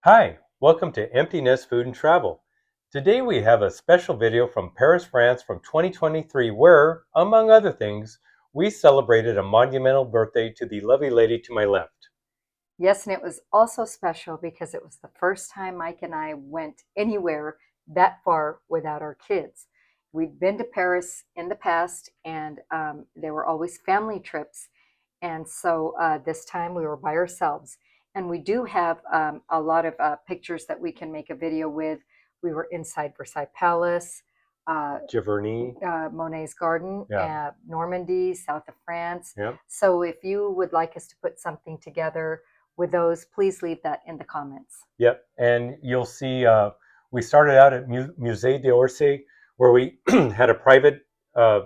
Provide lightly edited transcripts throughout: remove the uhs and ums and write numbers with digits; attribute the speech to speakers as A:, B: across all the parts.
A: Hi, welcome to Empty Nest Food and Travel. Today we have a special video from Paris, France from 2023 where, among other things, we celebrated a monumental birthday to the lovely lady to my left.
B: Yes, and it was also special because it was the first time Mike and I went anywhere that far without our kids. We'd been to Paris in the past, and they were always family trips. And so this time we were by ourselves. And we do have a lot of pictures that we can make a video with. We were inside Versailles Palace, uh,
A: Giverny.
B: Monet's Garden,
A: Yeah.
B: Normandy, south of France.
A: Yeah.
B: So if you would like us to put something together with those, please leave that in the comments.
A: Yep. And you'll see we started out at Musée d'Orsay where we had a private uh,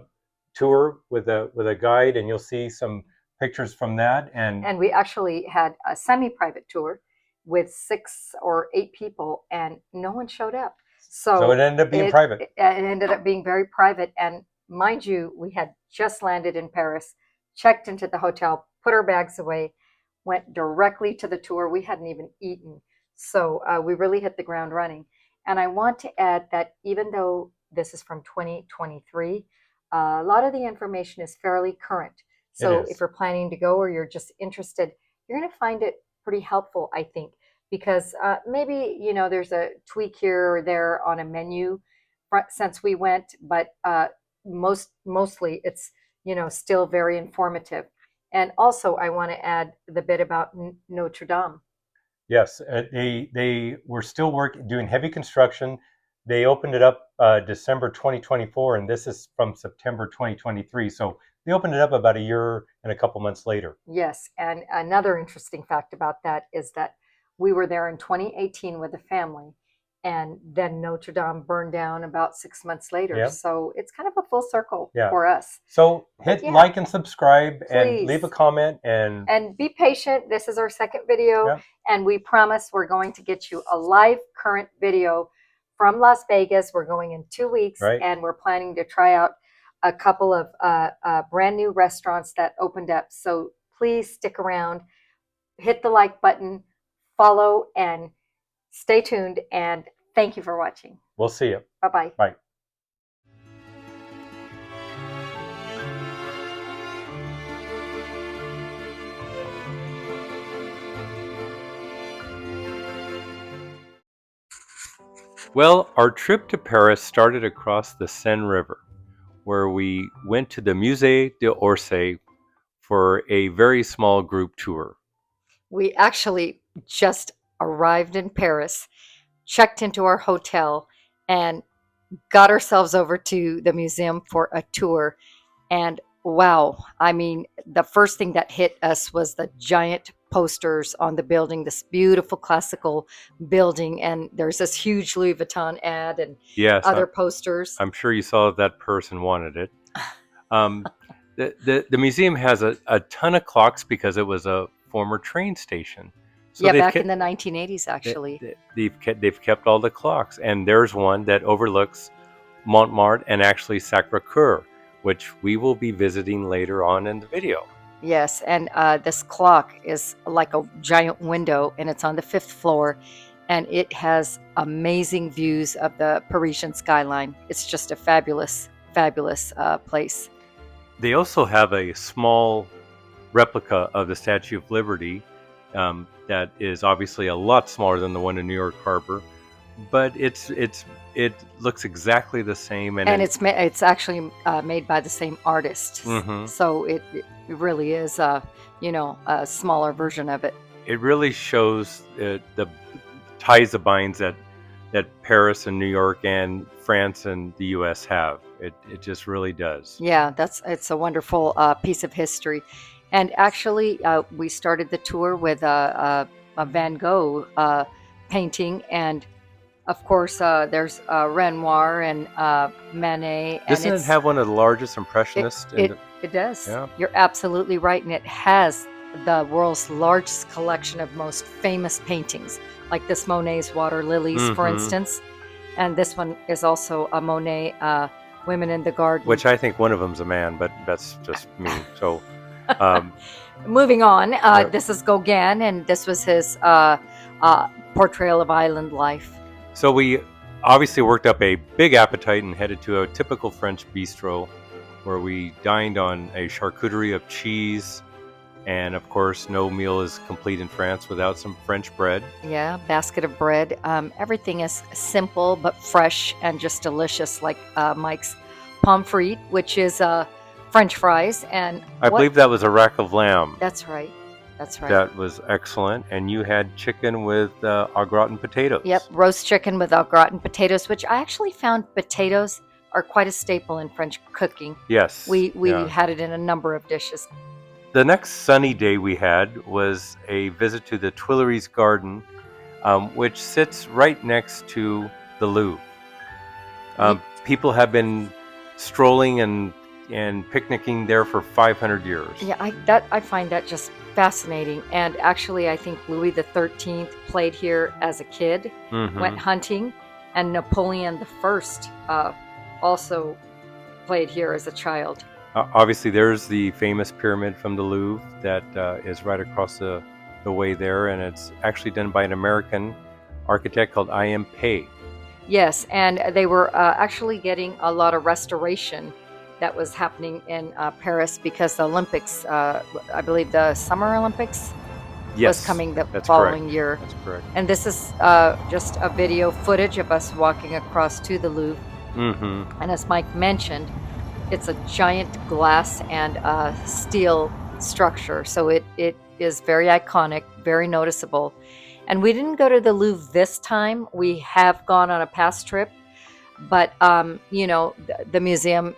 A: tour with a guide, and you'll see some pictures from that.
B: And we actually had a semi-private tour with 6 or 8 people, and no one showed up.
A: So it ended up being private.
B: It ended up being very private. And mind you, we had just landed in Paris, checked into the hotel, put our bags away, went directly to the tour. We hadn't even eaten. So we really hit the ground running. And I want to add that even though this is from 2023, a lot of the information is fairly current. So if you're planning to go or you're just interested, you're going to find it pretty helpful, I think, because maybe, there's a tweak here or there on a menu since we went, but mostly it's, still very informative. And also, I want to add the bit about Notre Dame.
A: Yes, they were still doing heavy construction. They opened it up December 2024, and this is from September 2023. So they opened it up about a year and a couple months later.
B: Yes, and another interesting fact about that is that we were there in 2018 with a family, and then Notre Dame burned down about 6 months later.
A: Yeah.
B: So it's kind of a full circle for us.
A: So hit like and subscribe, and
B: Please.
A: leave a comment,
B: And be patient. This is our second video, and we promise we're going to get you a live current video from Las Vegas. We're going in 2 weeks, and we're planning to try out a couple of brand new restaurants that opened up. So please stick around, hit the like button, follow, and stay tuned. And thank you for watching.
A: We'll see you.
B: Bye-bye.
A: Bye. Well, our trip to Paris started across the Seine River, where we went to the Musée d'Orsay for a very small group tour.
B: We actually just arrived in Paris, checked into our hotel, and got ourselves over to the museum for a tour. And wow, I mean, the first thing that hit us was the giant posters on the building, this beautiful classical building, and there's this huge Louis Vuitton ad and other posters.
A: I'm sure you saw that person wanted it. The museum has a ton of clocks because it was a former train station.
B: So back in the 1980s, actually.
A: They've kept all the clocks, and there's one that overlooks Montmartre and actually Sacré-Cœur, which we will be visiting later on in the video.
B: Yes, and this clock is like a giant window, and it's on the 5th floor, and it has amazing views of the Parisian skyline. It's just a fabulous, fabulous place.
A: They also have a small replica of the Statue of Liberty that is obviously a lot smaller than the one in New York Harbor, but it looks exactly the same, and
B: it's actually made by the same artist. So it really is a smaller version of it.
A: It really shows the ties that binds that Paris and New York and France and the U.S. have. It just really does.
B: Yeah, it's a wonderful piece of history. And actually, we started the tour with a Van Gogh painting, and of course, there's Renoir and Manet.
A: Doesn't it have one of the largest impressionists?
B: It does. Yeah. You're absolutely right, and it has the world's largest collection of most famous paintings, like this Monet's Water Lilies, for instance. And this one is also a Monet, Women in the Garden.
A: Which I think one of them's a man, but that's just me. So,
B: moving on, this is Gauguin, and this was his portrayal of island life.
A: So we obviously worked up a big appetite and headed to a typical French bistro where we dined on a charcuterie of cheese. And of course, no meal is complete in France without some French bread.
B: Yeah, basket of bread. Everything is simple but fresh and just delicious, like Mike's pommes frites, which is French fries. And
A: I believe that was a rack of lamb.
B: That's right. That's right.
A: That was excellent. And you had chicken with au gratin potatoes.
B: Yep, roast chicken with au gratin potatoes, which I actually found potatoes are quite a staple in French cooking.
A: Yes.
B: We had it in a number of dishes.
A: The next sunny day we had was a visit to the Tuileries Garden, which sits right next to the Louvre. People have been strolling and picnicking there for 500 years.
B: Yeah, I find that just fascinating. And actually, I think Louis XIII played here as a kid, went hunting, and Napoleon I also played here as a child.
A: Obviously, there's the famous pyramid from the Louvre that is right across the way there, and it's actually done by an American architect called I.M. Pei.
B: Yes, and they were actually getting a lot of restoration that was happening in Paris because the Olympics, I believe the Summer Olympics, was coming the following year.
A: That's correct.
B: And this is just a video footage of us walking across to the Louvre. And as Mike mentioned, it's a giant glass and steel structure, so it is very iconic, very noticeable. And we didn't go to the Louvre this time. We have gone on a past trip, but the museum,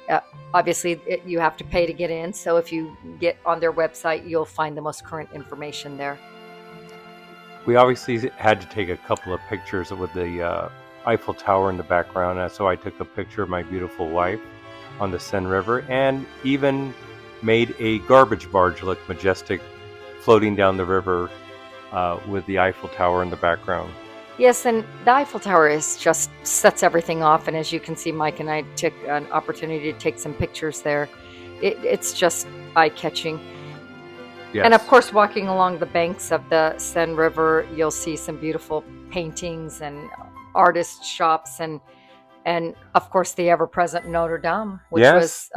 B: obviously you have to pay to get in, so if you get on their website, you'll find the most current information there.
A: We obviously had to take a couple of pictures with the Eiffel Tower in the background, and so I took a picture of my beautiful wife on the Seine River, and even made a garbage barge look majestic floating down the river with the Eiffel Tower in the background.
B: Yes, and the Eiffel Tower just sets everything off, and as you can see, Mike and I took an opportunity to take some pictures there. It's just eye-catching.
A: Yes.
B: And of course, walking along the banks of the Seine River, you'll see some beautiful paintings and artist shops, and of course the ever-present Notre Dame, which was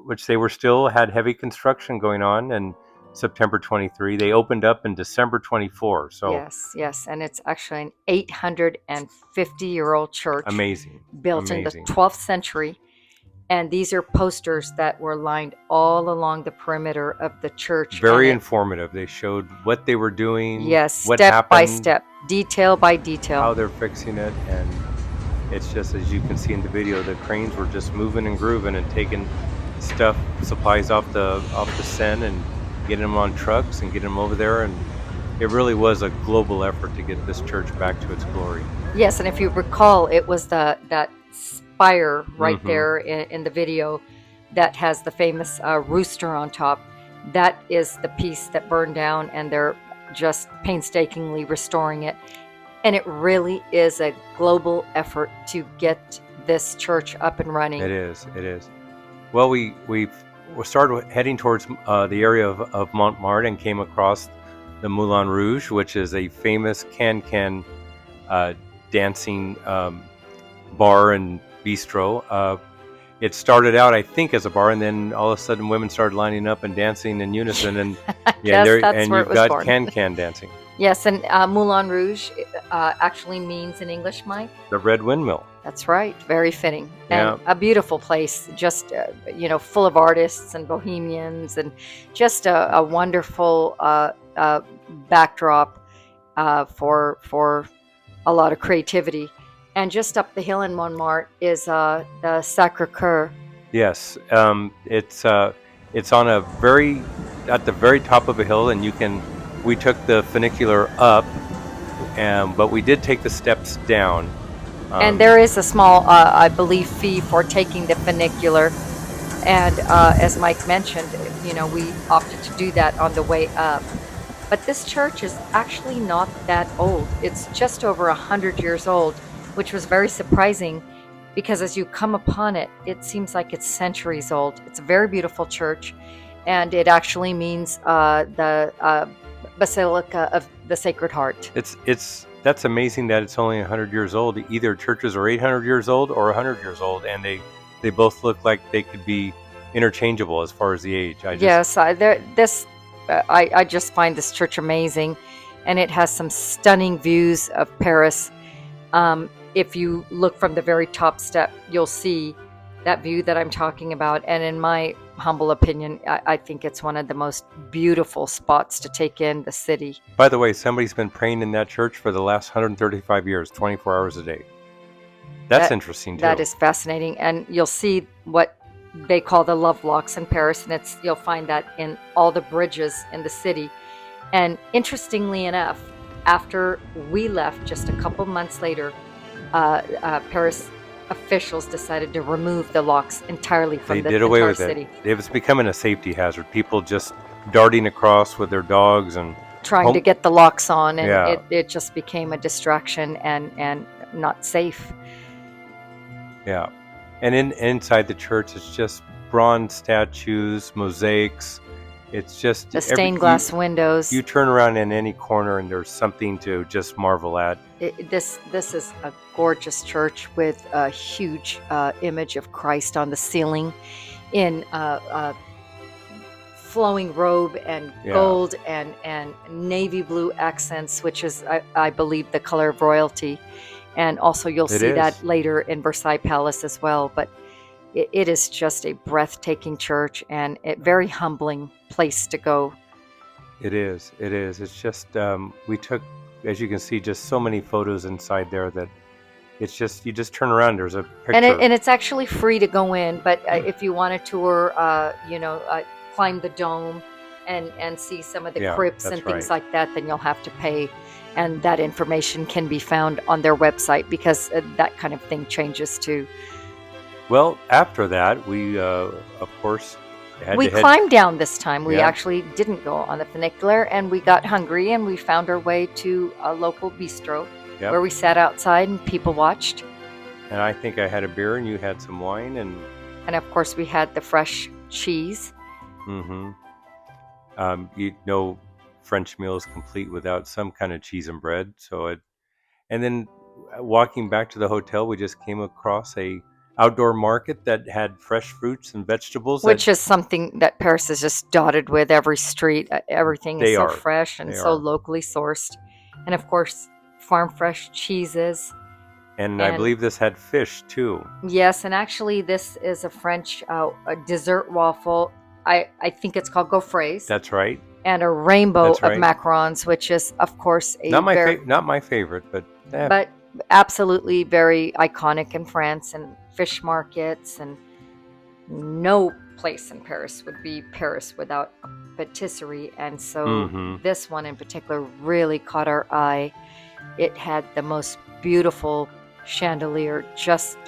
A: which they were still had heavy construction going on, and September 23. They opened up in December 24. So
B: yes, and it's actually an 850-year-old church.
A: Amazing.
B: Built in the 12th century. And these are posters that were lined all along the perimeter of the church.
A: Very informative. They showed what they were doing.
B: Yes,
A: what
B: step
A: happened,
B: by step, detail by detail.
A: How they're fixing it, and it's just, as you can see in the video, the cranes were just moving and grooving and taking supplies off the Seine and getting them on trucks and getting them over there. And it really was a global effort to get this church back to its glory.
B: Yes, and if you recall, it was that spire right there in the video that has the famous rooster on top. That is the piece that burned down, and they're just painstakingly restoring it. And it really is a global effort to get this church up and running.
A: It is. Well, we started heading towards the area of Montmartre and came across the Moulin Rouge, which is a famous can dancing bar and bistro. It started out, I think, as a bar, and then all of a sudden women started lining up and dancing in unison. And you've got can dancing.
B: Yes, and Moulin Rouge actually means in English, Mike?
A: The Red Windmill.
B: That's right. Very fitting.
A: Yeah.
B: And a beautiful place, just, full of artists and bohemians, and just a wonderful backdrop for a lot of creativity. And just up the hill in Montmartre is the Sacré-Cœur.
A: Yes. It's on at the very top of a hill, and we took the funicular up, but we did take the steps down.
B: And there is a small, I believe, fee for taking the funicular. And as Mike mentioned, we opted to do that on the way up. But this church is actually not that old. It's just over 100 years old, which was very surprising because as you come upon it, it seems like it's centuries old. It's a very beautiful church, and it actually means the Basilica of the Sacred Heart.
A: It's that's amazing that it's only 100 years old. Either churches are 800 years old or 100 years old, and they both look like they could be interchangeable as far as the age.
B: Yes, I just find this church amazing, and it has some stunning views of Paris. If you look from the very top step, you'll see that view that I'm talking about. And in my humble opinion, I think it's one of the most beautiful spots to take in the city.
A: By the way, somebody's been praying in that church for the last 135 years, 24 hours a day. That's
B: That
A: interesting too.
B: that is fascinating, and you'll see what they call the love locks in Paris, and you'll find that in all the bridges in the city. And interestingly enough, after we left, just a couple months later, Paris officials decided to remove the locks entirely from
A: They
B: the
A: did away
B: entire
A: with
B: city,
A: it. It was becoming a safety hazard. People just darting across with their dogs and
B: trying to
A: home.
B: get the locks on, and
A: Yeah,
B: it just became a distraction and not safe.
A: yeah. And inside the church, it's just bronze statues, mosaics. It's just
B: The stained glass windows.
A: you turn around in any corner and there's something to just marvel at.
B: This is a gorgeous church with a huge image of Christ on the ceiling, in flowing robe and
A: Yeah.
B: gold and navy blue accents, which is I believe the color of royalty. And also you'll
A: It
B: see that
A: is.
B: later in Versailles Palace as well. But it is just a breathtaking church, and a very humbling place to go.
A: It is. It is. It's just we took, as you can see, just so many photos inside there that it's just you just turn around. There's a
B: And
A: picture.
B: it's actually free to go in, but if you want to tour, climb the dome and see some of the
A: Yeah,
B: crypts
A: that's
B: and things
A: right.
B: like that, then you'll have to pay. And that information can be found on their website, because that kind of thing changes too.
A: Well, after that, we of course had
B: We
A: to head.
B: climbed down this time. We
A: Yeah.
B: actually didn't go on the funicular, and we got hungry, and we found our way to a local bistro
A: Yep.
B: where we sat outside and people watched.
A: And I think I had a beer and you had some wine and.
B: And of course, we had the fresh cheese.
A: Mm-hmm. You know, French meal is complete without some kind of cheese and bread. And then walking back to the hotel, we just came across a outdoor market that had fresh fruits and vegetables.
B: Which is something that Paris is just dotted with. Every street, everything is
A: They
B: so
A: are.
B: fresh and
A: They
B: so
A: are.
B: locally sourced. And of course, farm fresh cheeses.
A: And I believe this had fish too.
B: Yes, and actually, this is a French a dessert waffle. I think it's called gaufres.
A: That's right.
B: And a rainbow
A: That's
B: of
A: right.
B: macarons, which is, of course,
A: Not my favorite, but
B: but absolutely very iconic in France, and fish markets, and no place in Paris would be Paris without a patisserie. And so this one in particular really caught our eye. It had the most beautiful chandelier, just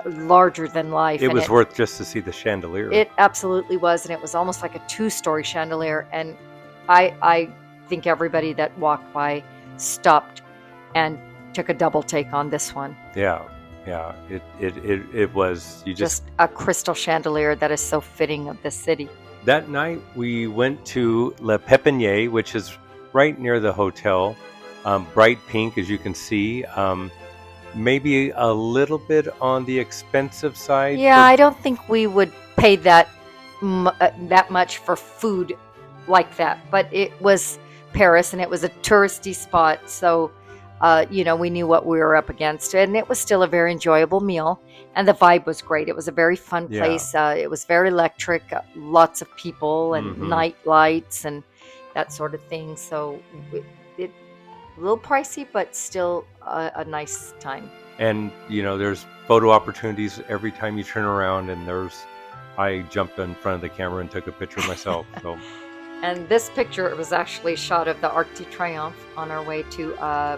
B: larger than life.
A: It was worth just to see the chandelier.
B: It absolutely was, and it was almost like a two-story chandelier. And I think everybody that walked by stopped and took a double take on this one.
A: Yeah. It was
B: just a crystal chandelier that is so fitting of the city.
A: That night we went to Le Pépinier, which is right near the hotel. Bright pink, as you can see. Maybe a little bit on the expensive side.
B: Yeah, I don't think we would pay that much for food like that. But it was Paris, and it was a touristy spot, so we knew what we were up against, and it was still a very enjoyable meal, and the vibe was great. It was a very fun place. It was very electric, lots of people and night lights and that sort of thing. So it a little pricey, but still a nice time.
A: And there's photo opportunities every time you turn around, and I jumped in front of the camera and took a picture myself. So.
B: And this picture was actually a shot of the Arc de Triomphe on our way to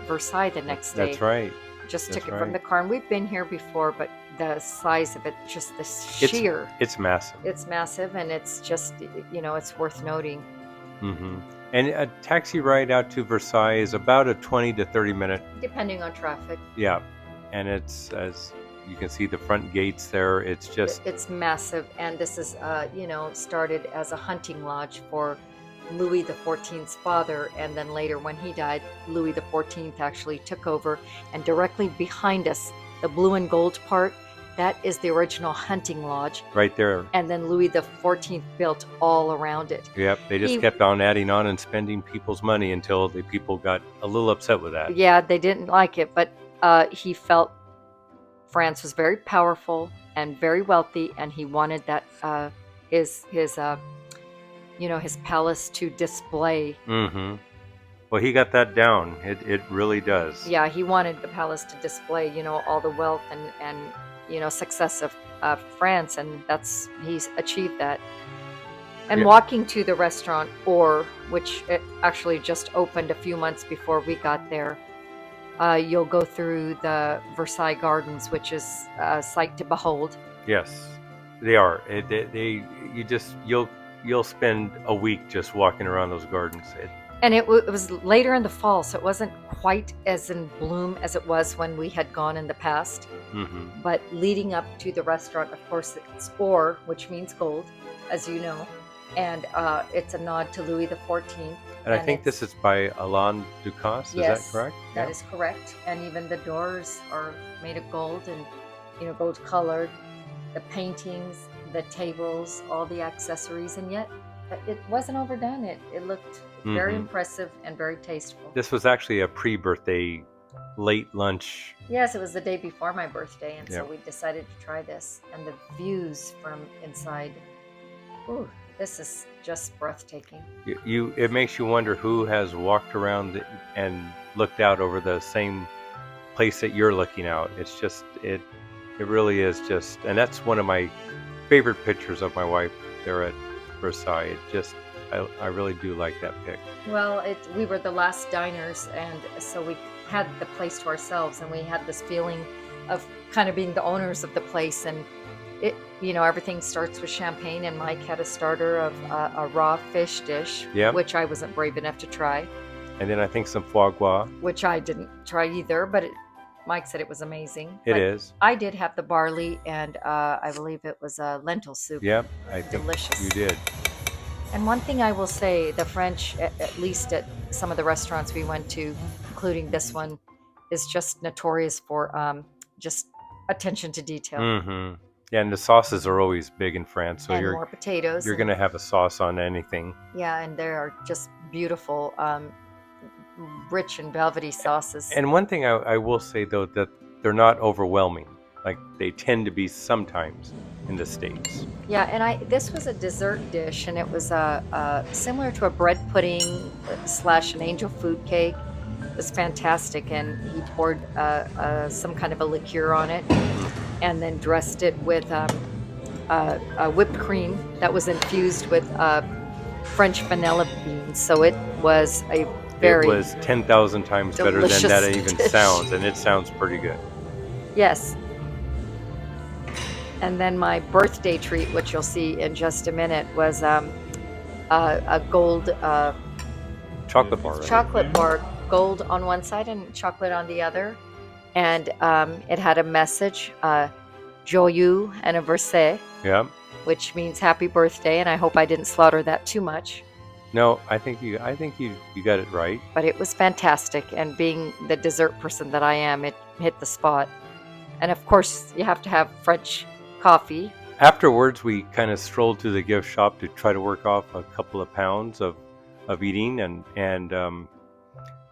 B: Versailles the next day.
A: That's right.
B: Just took it from the car. And we've been here before, but the size of it, just the sheer.
A: It's massive.
B: It's massive, and it's just, it's worth noting.
A: And a taxi ride out to Versailles is about a 20 to 30 minute.
B: Depending on traffic.
A: Yeah. And it's, as you can see, the front gates there. It's
B: massive. And this is, started as a hunting lodge for Louis XIV's father, and then later when he died, Louis XIV actually took over. And directly behind us, the blue and gold part, that is the original hunting lodge.
A: Right there.
B: And then Louis XIV built all around it.
A: Yep, they just kept on adding on and spending people's money until the people got a little upset with that.
B: Yeah, they didn't like it, but he felt France was very powerful and very wealthy, and he wanted that his palace to display.
A: Mm-hmm. Well, he got that down. It really does.
B: Yeah, he wanted the palace to display, all the wealth and success of France, and he's achieved that. And walking to the restaurant, which it actually just opened a few months before we got there, you'll go through the Versailles Gardens, which is a sight to behold.
A: Yes, they are. You'll spend a week just walking around those gardens.
B: And it was later in the fall, so it wasn't quite as in bloom as it was when we had gone in the past.
A: Mm-hmm.
B: But leading up to the restaurant, of course, it's or, which means gold, as you know. And it's a nod to Louis XIV.
A: And I think this is by Alain Ducasse,
B: yes,
A: is that correct?
B: That is correct. And even the doors are made of gold and, gold colored. The paintings, the tables, all the accessories, and yet it wasn't overdone. It looked very impressive and very tasteful.
A: This was actually a pre-birthday late lunch.
B: Yes, it was the day before my birthday, and so we decided to try this. And the views from inside, this is just breathtaking.
A: It makes you wonder who has walked around and looked out over the same place that you're looking out. It's just it really is just, and that's one of my favorite pictures of my wife there at Versailles. I really do like that pic.
B: Well, we were the last diners, and so we had the place to ourselves, and we had this feeling of kind of being the owners of the place. And everything starts with champagne, and Mike had a starter of a raw fish dish, which I wasn't brave enough to try. And
A: then I think some foie gras,
B: which I didn't try either, but Mike said it was amazing.
A: It is.
B: I did have the barley, and I believe it was a lentil soup.
A: Yep, I think
B: delicious.
A: You did.
B: And one thing I will say, the French, at least at some of the restaurants we went to, including this one, is just notorious for just attention to detail.
A: Mm-hmm. Yeah, and the sauces are always big in France. So
B: more potatoes.
A: You're going to have a sauce on anything.
B: Yeah, and they are just beautiful, rich and velvety sauces.
A: And one thing I will say, though, that they're not overwhelming. Like they tend to be sometimes in the States.
B: Yeah, and this was a dessert dish, and it was similar to a bread pudding / an angel food cake. It was fantastic, and he poured some kind of a liqueur on it, and then dressed it with whipped cream that was infused with French vanilla beans. So it was a very
A: It was 10,000 times better than that even
B: dish.
A: sounds, and it sounds pretty good.
B: Yes. And then my birthday treat, which you'll see in just a minute, was a gold
A: chocolate bar. Right?
B: Chocolate bar, gold on one side and chocolate on the other. And it had a message, Joyeux anniversaire, which means happy birthday. And I hope I didn't slaughter that too much.
A: No, I think you got it right.
B: But it was fantastic, and being the dessert person that I am, it hit the spot. And of course, you have to have French coffee.
A: Afterwards, we kind of strolled to the gift shop to try to work off a couple of pounds of eating, and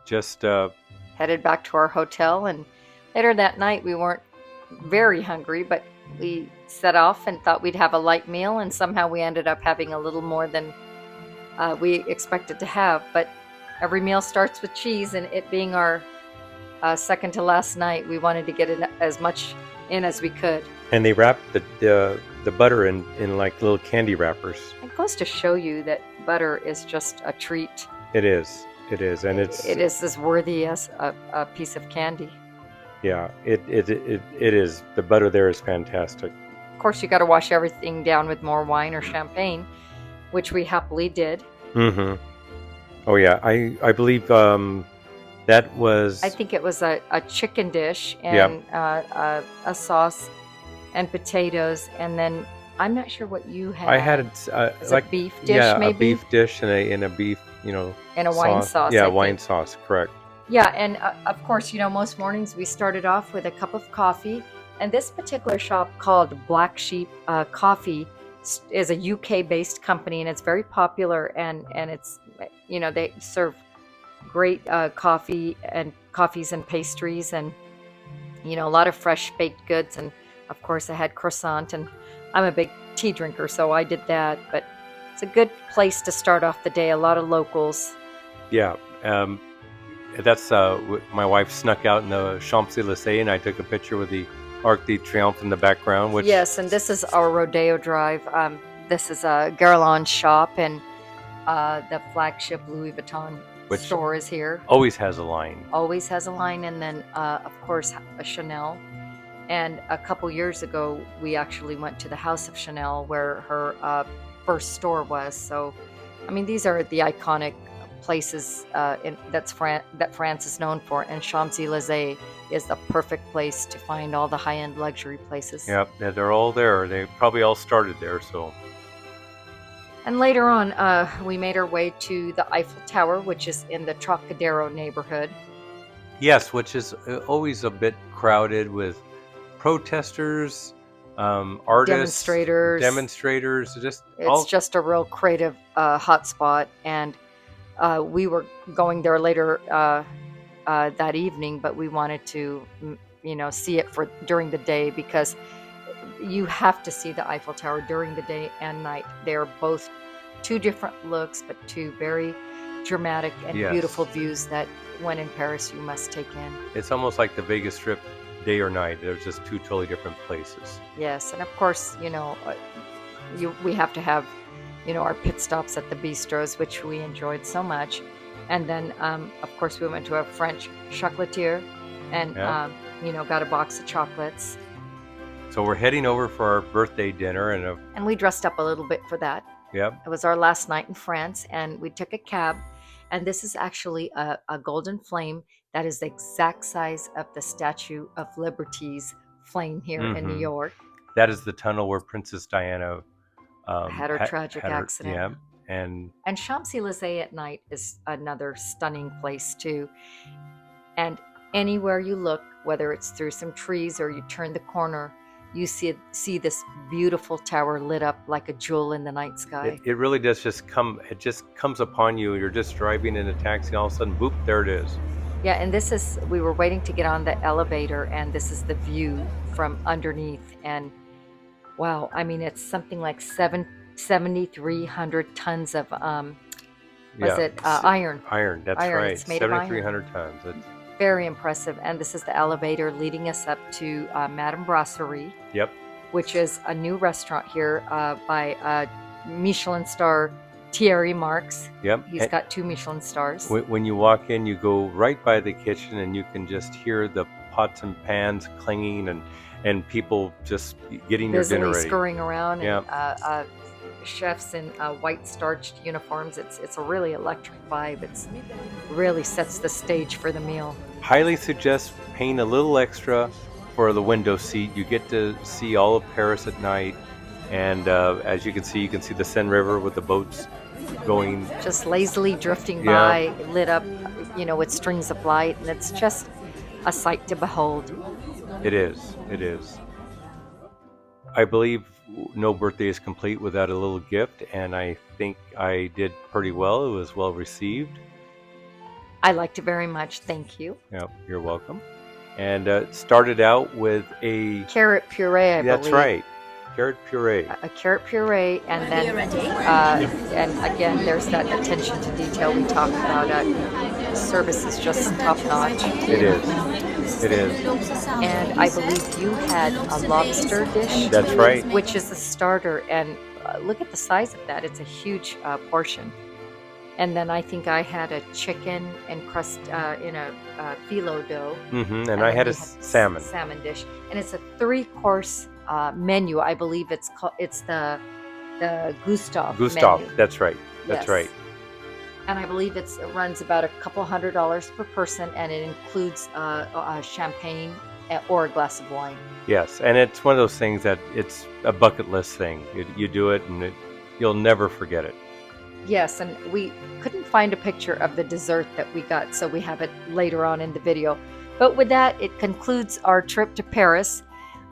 A: just
B: headed back to our hotel. And later that night, we weren't very hungry, but we set off and thought we'd have a light meal, and somehow we ended up having a little more than we expected to have. But every meal starts with cheese, and it being our second to last night, we wanted to get as much in as we could.
A: And they wrapped the butter in like little candy wrappers.
B: It goes to show you that butter is just a treat.
A: It is, and it
B: is as worthy as a piece of candy.
A: Yeah, it is. The butter there is fantastic.
B: Of course, you got to wash everything down with more wine or champagne, which we happily did.
A: Mm-hmm. Oh yeah, I believe that was.
B: I think it was a chicken dish and a sauce and potatoes, and then I'm not sure what you
A: I had
B: had. Is a
A: like,
B: beef dish,
A: yeah, a
B: maybe?
A: beef dish and a beef,
B: And a wine
A: sauce.
B: sauce,
A: Yeah,
B: I
A: wine
B: think.
A: sauce, correct.
B: Yeah, and of course, most mornings we started off with a cup of coffee. And this particular shop called Black Sheep Coffee is a UK based company, and it's very popular. And it's, they serve great coffees and pastries, and a lot of fresh baked goods. And of course, I had croissant, and I'm a big tea drinker, so I did that. But it's a good place to start off the day. A lot of locals.
A: Yeah, that's my wife snuck out in the Champs-Élysées, and I took a picture with the Arc de Triomphe in the background,
B: Yes, and this is our Rodeo Drive. This is a Guerlain shop, and the flagship Louis Vuitton
A: which
B: store is here.
A: always has a line.
B: Always has a line, and then of course a Chanel. And a couple years ago, we actually went to the House of Chanel, where her first store was. So, I mean, these are the iconic places that France is known for, and Champs-Élysées is the perfect place to find all the high-end luxury places.
A: Yep, yeah, they're all there. They probably all started there. So
B: And later on, we made our way to the Eiffel Tower, which is in the Trocadero neighborhood.
A: yes, which is always a bit crowded with protesters, artists, demonstrators, just
B: It's just a real creative hotspot, and we were going there later that evening, but we wanted to, see it during the day, because you have to see the Eiffel Tower during the day and night. They are both two different looks, but two very dramatic and beautiful
A: yes.
B: views that, when in Paris, you must take in.
A: It's almost like the Vegas Strip, day or night. They're just two totally different places.
B: Yes, and of course, we have to have, our pit stops at the bistros, which we enjoyed so much. And then, of course, we went to a French chocolatier and,
A: Yeah.
B: got a box of chocolates.
A: So we're heading over for our birthday dinner, and
B: And we dressed up a little bit for that.
A: yep,
B: It was our last night in France, and we took a cab. And this is actually a golden flame that is the exact size of the Statue of Liberty's flame here in New York.
A: that is the tunnel where Princess Diana
B: Had her tragic accident.
A: Yeah, and
B: And Champs-Élysées at night is another stunning place too. And anywhere you look, whether it's through some trees or you turn the corner, you see this beautiful tower lit up like a jewel in the night sky.
A: it really does just come. It just comes upon you. You're just driving in a taxi, and all of a sudden, boop, there it is.
B: Yeah, and we were waiting to get on the elevator, and this is the view from underneath. And wow, I mean, it's something like 7,300 tons of, iron.
A: Iron, that's
B: Iron.
A: right.
B: It's made of iron.
A: 7,300 tons. It's,
B: Very impressive. And this is the elevator leading us up to Madame Brasserie,
A: yep,
B: which is a new restaurant here by Michelin star Thierry Marx.
A: yep.
B: He's got 2 Michelin stars.
A: When you walk in, you go right by the kitchen, and you can just hear the pots and pans clanging, and people just getting their dinner
B: Busily
A: ready.
B: scurrying around,
A: Yeah.
B: and chefs in white starched uniforms. It's a really electric vibe. It's really sets the stage for the meal.
A: Highly suggest paying a little extra for the window seat. You get to see all of Paris at night, and as you can see the Seine River with the boats going.
B: Just lazily drifting
A: Yeah.
B: by, lit up, with strings of light, and it's just a sight to behold.
A: It is. It is. I believe no birthday is complete without a little gift, and I think I did pretty well. It was well received.
B: I liked it very much. Thank you.
A: Yep, you're welcome. And it started out with a
B: Carrot puree, I
A: that's
B: believe.
A: right, carrot puree.
B: A carrot puree, and then, and again, there's that attention to detail we talked about. Service is just top notch.
A: It is. It is.
B: And I believe you had a lobster dish.
A: That's right.
B: Which is a starter, and look at the size of that. It's a huge portion. And then I think I had a chicken encrust in a phyllo dough.
A: And
B: then
A: I had
B: we
A: a salmon.
B: Salmon dish, and it's a 3-course menu. I believe it's the Gustave menu.
A: That's right. That's
B: Yes.
A: right.
B: And I believe it runs about a couple $100 per person, and it includes champagne or a glass of wine.
A: Yes, and it's one of those things that it's a bucket list thing. You do it, and you'll never forget it.
B: Yes, and we couldn't find a picture of the dessert that we got, so we have it later on in the video. But with that, it concludes our trip to Paris.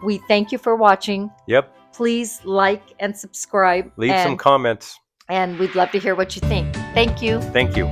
B: We thank you for watching.
A: Yep.
B: Please like and subscribe.
A: Leave some comments.
B: And we'd love to hear what you think. Thank you.
A: Thank you.